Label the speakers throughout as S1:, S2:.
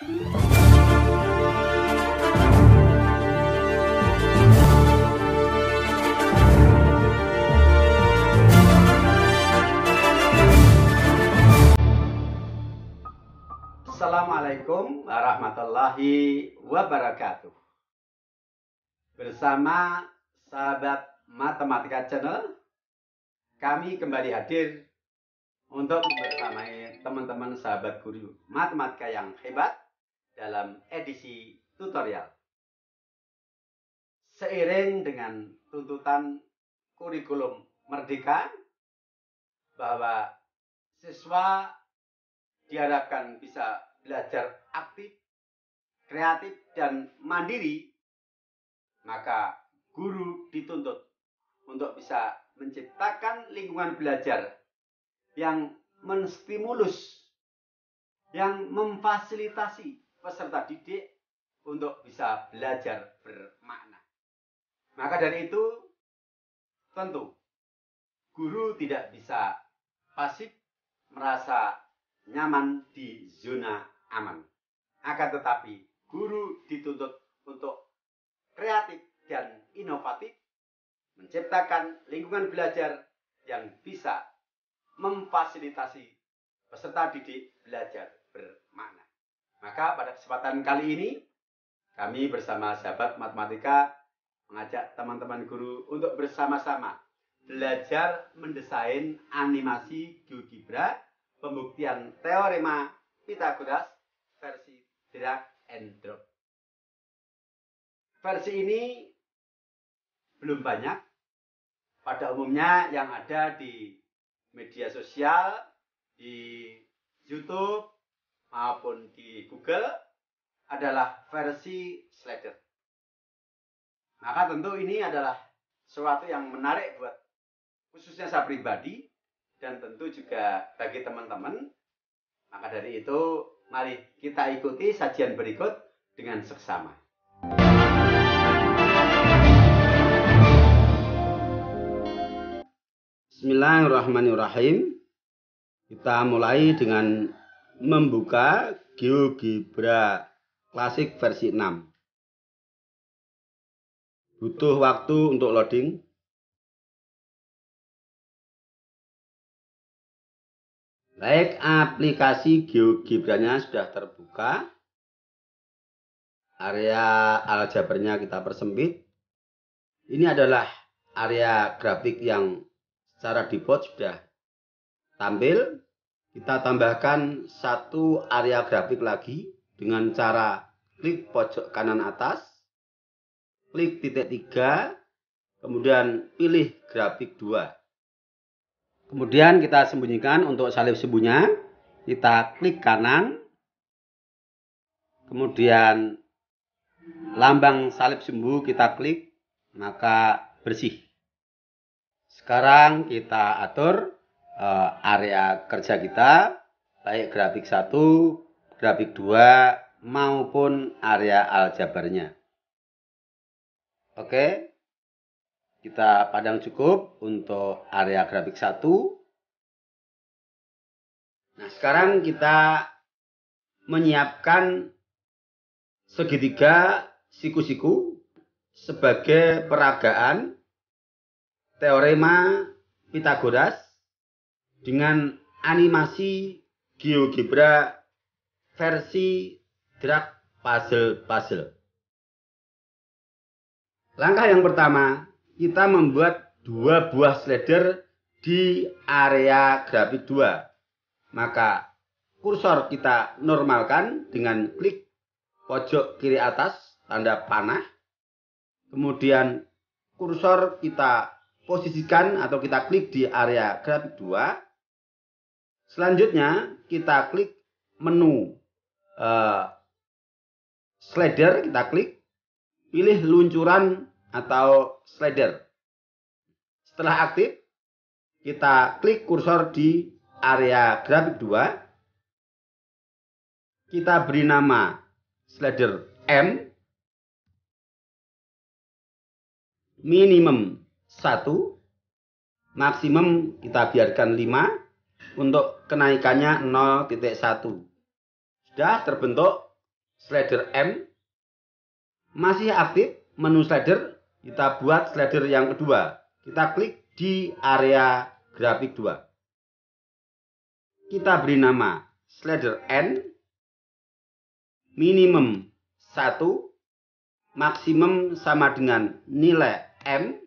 S1: Assalamualaikum warahmatullahi wabarakatuh. Bersama sahabat Matematika Channel, kami kembali hadir untuk membersamai teman-teman sahabat guru matematika yang hebat dalam edisi tutorial. Seiring dengan tuntutan kurikulum merdeka bahwa siswa diharapkan bisa belajar aktif, kreatif, dan mandiri, maka guru dituntut untuk bisa menciptakan lingkungan belajar yang menstimulus, yang memfasilitasi peserta didik untuk bisa belajar bermakna. Maka dari itu, tentu guru tidak bisa pasif merasa nyaman di zona aman. Akan tetapi, guru dituntut untuk kreatif dan inovatif, menciptakan lingkungan belajar yang bisa memfasilitasi peserta didik belajar bermakna. Maka pada kesempatan kali ini, kami bersama sahabat matematika mengajak teman-teman guru untuk bersama-sama belajar mendesain animasi GeoGebra pembuktian teorema Pythagoras versi drag and drop. Versi ini belum banyak. Pada umumnya yang ada di media sosial, di YouTube maupun di Google adalah versi slider. Maka tentu ini adalah sesuatu yang menarik buat khususnya saya pribadi dan tentu juga bagi teman-teman. Maka dari itu, mari kita ikuti sajian berikut dengan seksama. Bismillahirrahmanirrahim. Kita mulai dengan membuka GeoGebra klasik versi 6. Butuh waktu untuk loading. Baik, aplikasi GeoGebra-nya sudah terbuka. Area aljabarnya kita persempit. Ini adalah area grafik yang secara default sudah tampil. Kita tambahkan satu area grafik lagi dengan cara klik pojok kanan atas, klik titik 3, kemudian pilih grafik 2. Kemudian kita sembunyikan untuk salib sembunyinya. Kita klik kanan. Kemudian lambang salib sembuh kita klik. Maka bersih. Sekarang kita atur area kerja kita. Baik grafik 1, grafik 2 maupun area aljabarnya. Oke. Kita padang cukup untuk area grafik 1. Nah, sekarang kita menyiapkan segitiga siku-siku sebagai peragaan teorema Pythagoras dengan animasi GeoGebra versi drag puzzle. Langkah yang pertama, kita membuat 2 buah slider di area grafik 2. Maka kursor kita normalkan dengan klik pojok kiri atas tanda panah. Kemudian kursor kita posisikan atau kita klik di area grafik 2. Selanjutnya kita klik menu slider, kita klik, pilih luncuran atau slider. Setelah aktif, kita klik kursor di area grafik 2. Kita beri nama slider M, minimum 1, maksimum kita biarkan 5, untuk kenaikannya 0,1. Sudah terbentuk
S2: slider M. Masih aktif menu slider, kita buat slider yang kedua. Kita klik di area grafik 2. Kita beri nama slider N, minimum 1, maksimum sama dengan nilai M,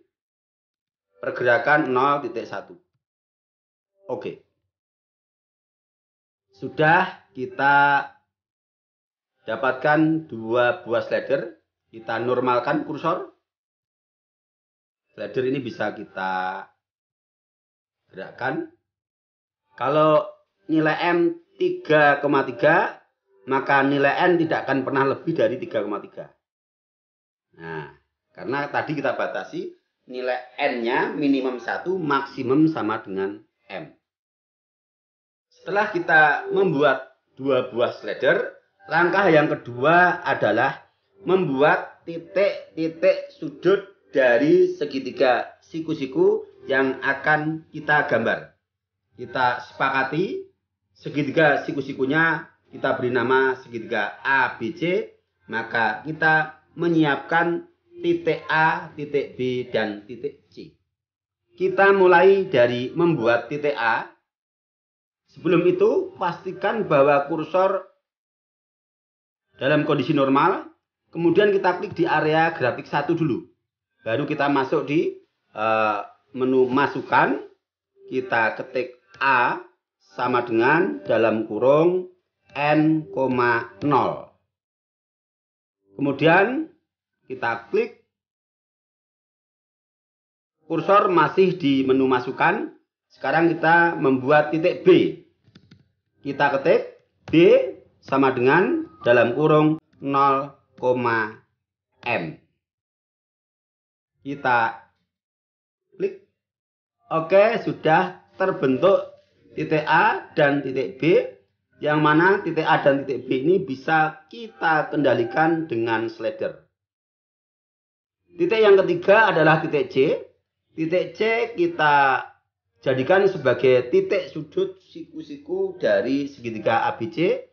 S2: pergerakan 0.1. Oke. Sudah kita dapatkan 2 buah slider. Kita normalkan kursor. Slider ini bisa kita gerakkan. Kalau nilai M 3,3, maka nilai N tidak akan pernah lebih dari 3,3. Nah, karena tadi kita batasi nilai N-nya minimum 1, maksimum sama dengan M. Setelah kita membuat 2 buah slider, langkah yang kedua adalah membuat titik-titik sudut dari segitiga siku-siku yang akan kita gambar. Kita sepakati segitiga siku-sikunya, kita beri nama segitiga ABC, maka kita menyiapkan titik A, titik B, dan titik C. Kita mulai dari membuat titik A. Sebelum itu, pastikan bahwa kursor dalam kondisi normal. Kemudian kita klik di area grafik 1 dulu. Baru kita masuk di menu masukan. Kita ketik A sama dengan dalam kurung N,0. Kemudian kita klik. Kursor masih di menu masukan. Sekarang kita membuat titik B. Kita ketik B sama dengan dalam kurung 0, M. Kita klik. Oke, sudah terbentuk titik A dan titik B. Yang mana titik A dan titik B ini bisa kita kendalikan dengan slider. Titik yang ketiga adalah titik C. Titik C kita jadikan sebagai titik sudut siku-siku dari segitiga ABC.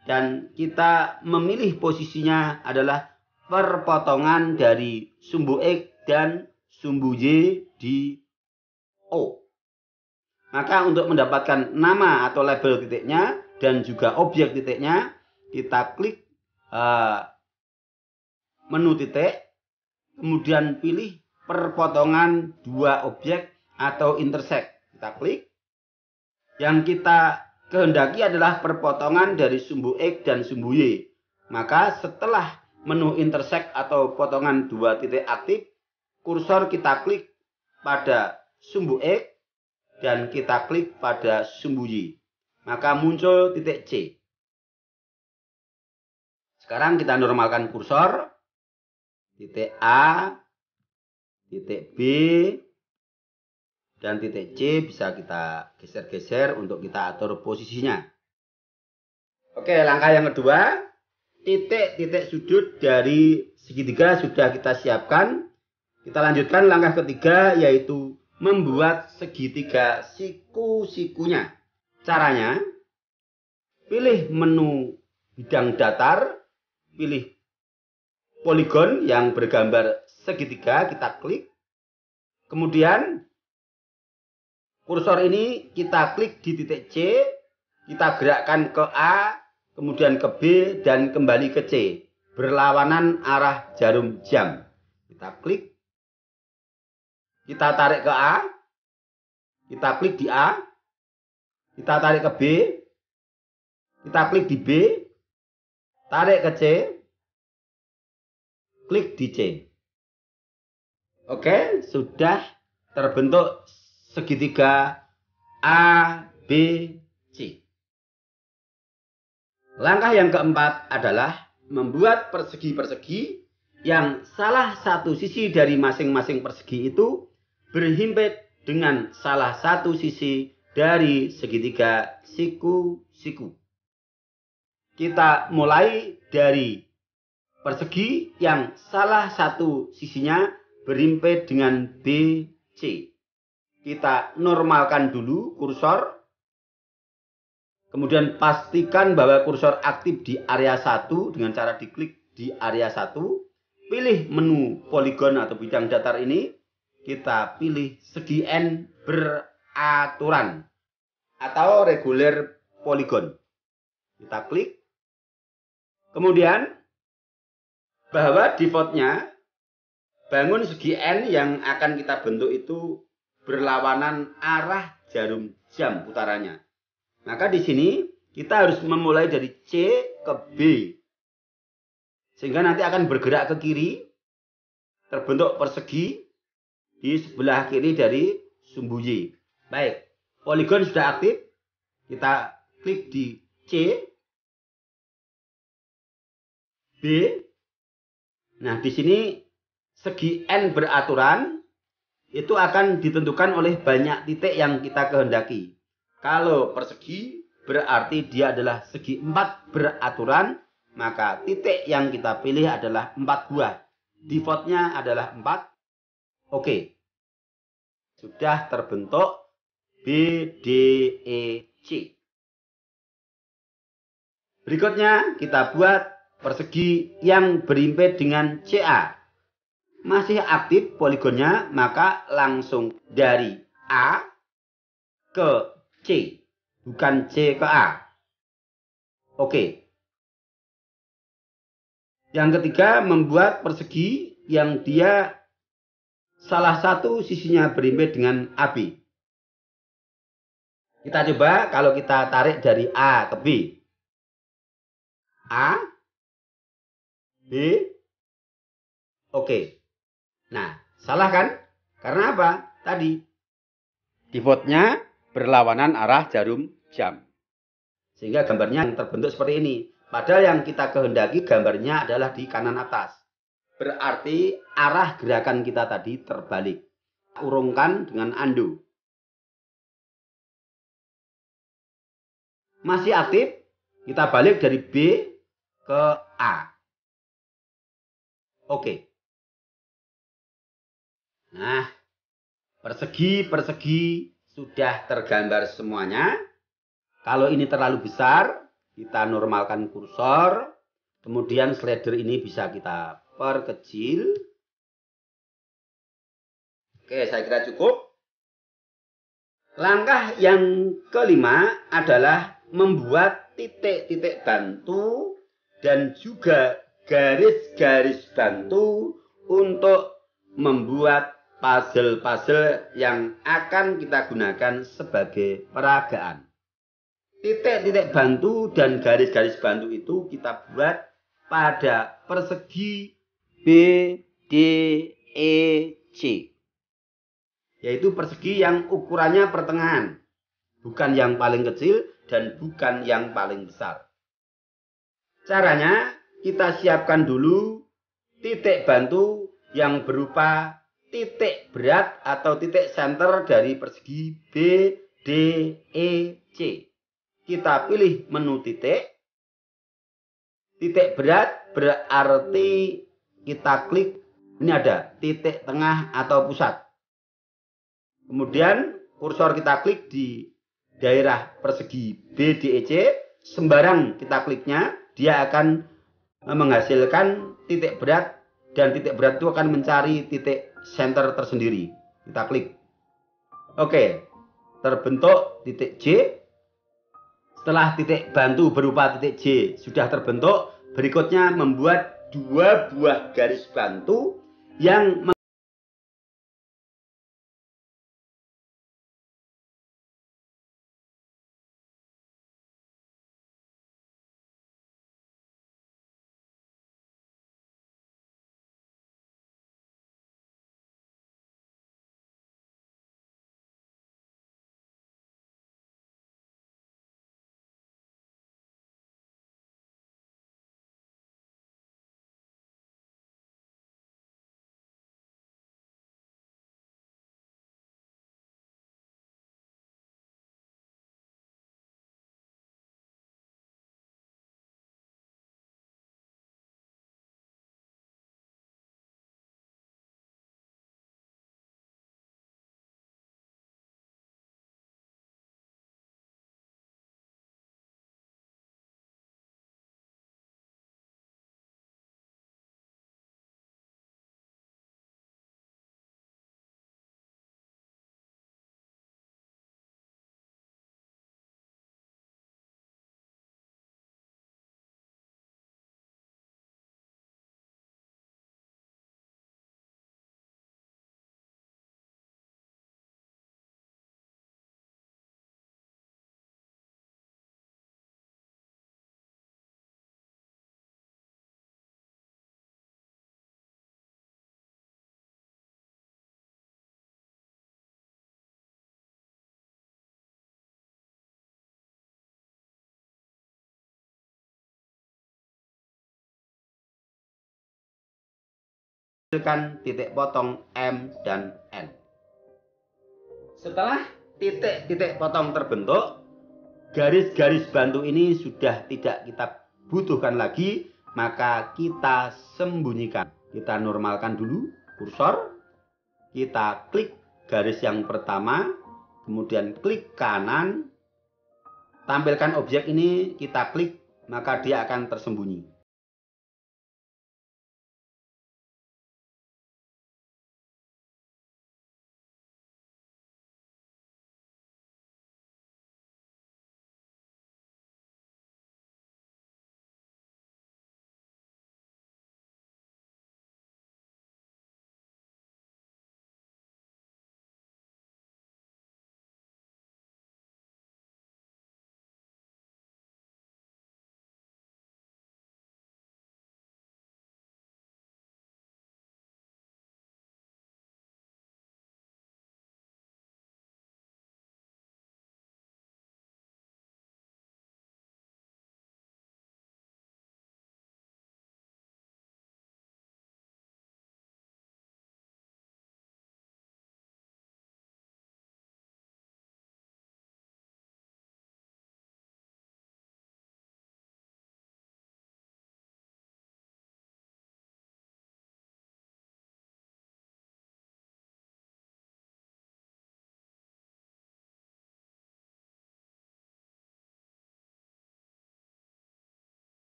S2: Dan kita memilih posisinya adalah perpotongan dari sumbu X dan sumbu Y di O. Maka untuk mendapatkan nama atau label titiknya dan juga objek titiknya, kita klik menu titik, kemudian pilih perpotongan 2 objek atau intersect. Kita klik. Yang kita kehendaki adalah perpotongan dari sumbu X dan sumbu Y. Maka setelah menu intersect atau potongan 2 titik aktif, kursor kita klik pada sumbu X dan kita klik pada sumbu Y. Maka muncul titik C. Sekarang kita normalkan kursor. Titik A, titik B, dan titik C bisa kita geser-geser untuk kita atur posisinya. Oke, langkah yang kedua, titik-titik sudut dari segitiga sudah kita siapkan. Kita lanjutkan langkah ketiga, yaitu membuat segitiga siku-sikunya. Caranya, pilih menu bidang datar, pilih poligon yang bergambar segitiga, kita klik. Kemudian kursor ini kita klik di titik C, kita gerakkan ke A, kemudian ke B, dan kembali ke C. Berlawanan arah jarum jam. Kita klik. Kita tarik ke A. Kita klik di A. Kita tarik ke B. Kita klik di B. Tarik ke C. Klik di C. Oke, sudah terbentuk segitiga A, B, C. Langkah yang keempat adalah membuat persegi-persegi yang salah satu sisi dari masing-masing persegi itu berhimpit dengan salah satu sisi dari segitiga siku-siku. Kita mulai dari persegi yang salah satu sisinya berhimpit dengan BC. Kita normalkan dulu kursor. Kemudian pastikan bahwa kursor aktif di area 1 dengan cara diklik di area 1. Pilih menu poligon atau bidang datar ini. Kita pilih segi N beraturan atau reguler poligon. Kita klik. Kemudian bahwa defaultnya bangun segi N yang akan kita bentuk itu berlawanan arah jarum jam putarannya. Maka di sini kita harus memulai dari C ke B. Sehingga nanti akan bergerak ke kiri. Terbentuk persegi di sebelah kiri dari sumbu Y. Baik, poligon sudah aktif. Kita klik di C, B. Nah, di sini segi N beraturan itu akan ditentukan oleh banyak titik yang kita kehendaki. Kalau persegi berarti dia adalah segi 4 beraturan, maka titik yang kita pilih adalah 4 buah. Defaultnya adalah 4. Oke. Sudah terbentuk B, D, E, C. Berikutnya kita buat persegi yang berimpit dengan CA. Masih aktif poligonnya, maka langsung dari A ke C, bukan C ke A. Oke. Yang ketiga, membuat persegi yang dia salah satu sisinya berimpit dengan AB. Kita coba kalau kita tarik dari A ke B. A, B, oke. Nah, salah kan? Karena apa? Tadi defaultnya berlawanan arah jarum jam. Sehingga gambarnya yang terbentuk seperti ini. Padahal yang kita kehendaki gambarnya adalah di kanan atas. Berarti arah gerakan kita tadi terbalik. Urungkan dengan undo. Masih aktif. Kita balik dari B ke A. Oke. Nah, persegi-persegi sudah tergambar semuanya. Kalau ini terlalu besar, kita normalkan kursor. Kemudian slider ini bisa kita perkecil. Oke, saya kira cukup. Langkah yang kelima adalah membuat titik-titik bantu dan juga garis-garis bantu untuk membuat puzzle-puzzle yang akan kita gunakan sebagai peragaan. Titik-titik bantu dan garis-garis bantu itu kita buat pada persegi B, D, E, C. Yaitu persegi yang ukurannya pertengahan. Bukan yang paling kecil dan bukan yang paling besar. Caranya kita siapkan dulu titik bantu yang berupa titik berat atau titik center dari persegi B, D, E, C. Kita pilih menu titik. Titik berat berarti kita klik. Ini ada titik tengah atau pusat. Kemudian kursor kita klik di daerah persegi B, D, E, C. Sembarang kita kliknya, dia akan menghasilkan titik berat. Dan titik berat itu akan mencari titik center tersendiri. Kita klik. Oke, terbentuk titik J. Setelah titik bantu berupa titik J sudah terbentuk, berikutnya membuat 2 buah garis bantu yang Hasilkan titik potong M dan N. Setelah titik-titik potong terbentuk, garis-garis bantu ini sudah tidak kita butuhkan lagi, maka kita sembunyikan. Kita normalkan dulu kursor, kita klik garis yang pertama, kemudian klik kanan, tampilkan objek ini, kita klik, maka dia akan tersembunyi.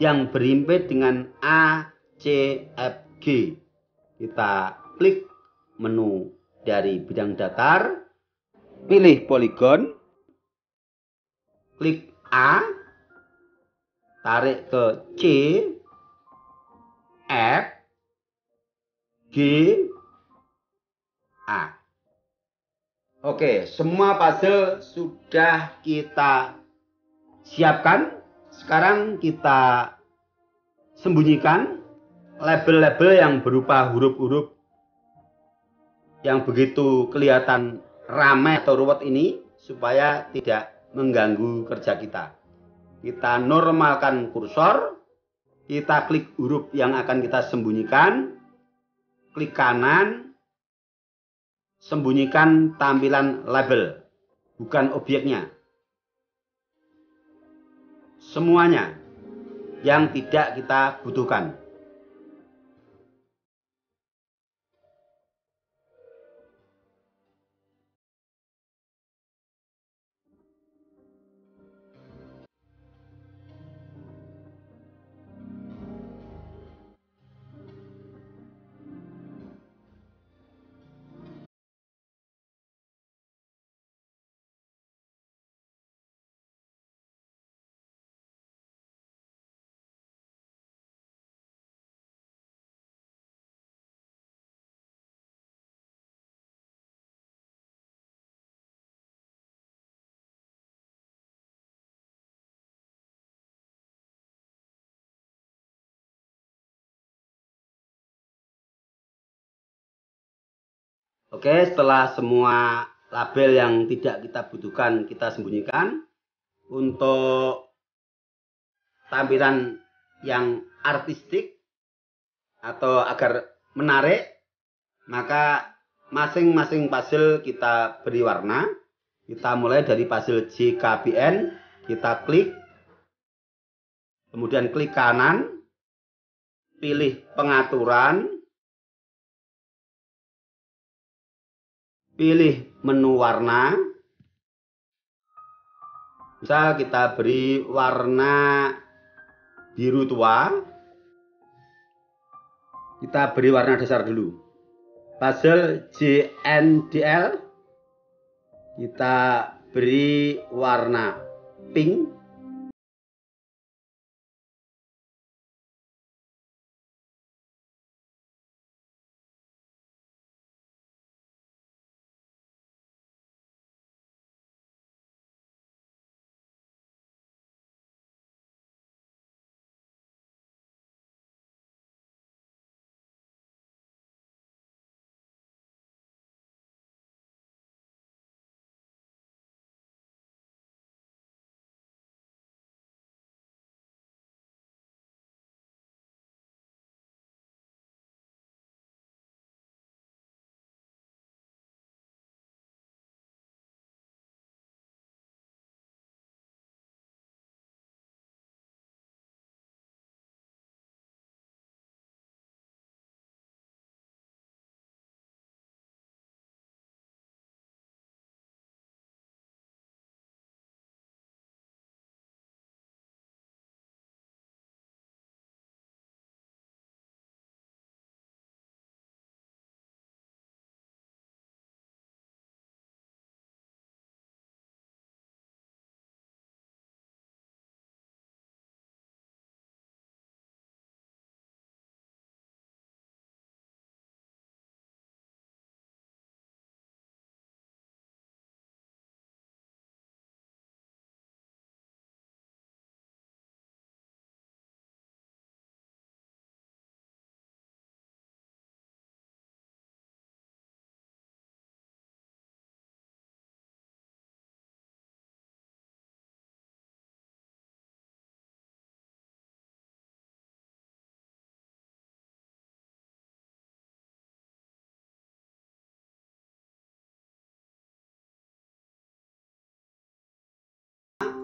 S2: Yang berimpit dengan A, C, F, G. Kita klik menu dari bidang datar, pilih poligon, klik A, tarik ke C, F, G, A. Oke, semua puzzle sudah kita siapkan. Sekarang kita sembunyikan label-label yang berupa huruf-huruf yang begitu kelihatan ramai atau ruwet ini supaya tidak mengganggu kerja kita. Kita normalkan kursor, kita klik huruf yang akan kita sembunyikan, klik kanan, sembunyikan tampilan label, bukan objeknya. Semuanya yang tidak kita butuhkan. Oke, setelah semua label yang tidak kita butuhkan kita sembunyikan, untuk tampilan yang artistik atau agar menarik, maka masing-masing puzzle kita beri warna. Kita mulai dari puzzle JKBN, kita klik, kemudian klik kanan, pilih pengaturan, pilih menu warna. Misal kita beri warna biru tua. Kita beri warna dasar dulu. Puzzle JNDL. Kita beri warna pink.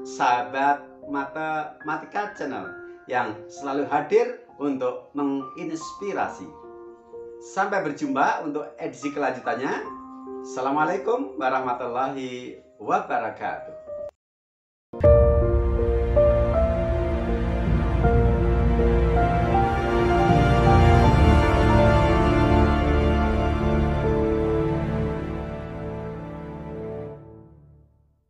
S2: Sahabat Matematika Channel yang selalu hadir untuk menginspirasi. Sampai berjumpa untuk edisi kelanjutannya. Assalamualaikum warahmatullahi wabarakatuh.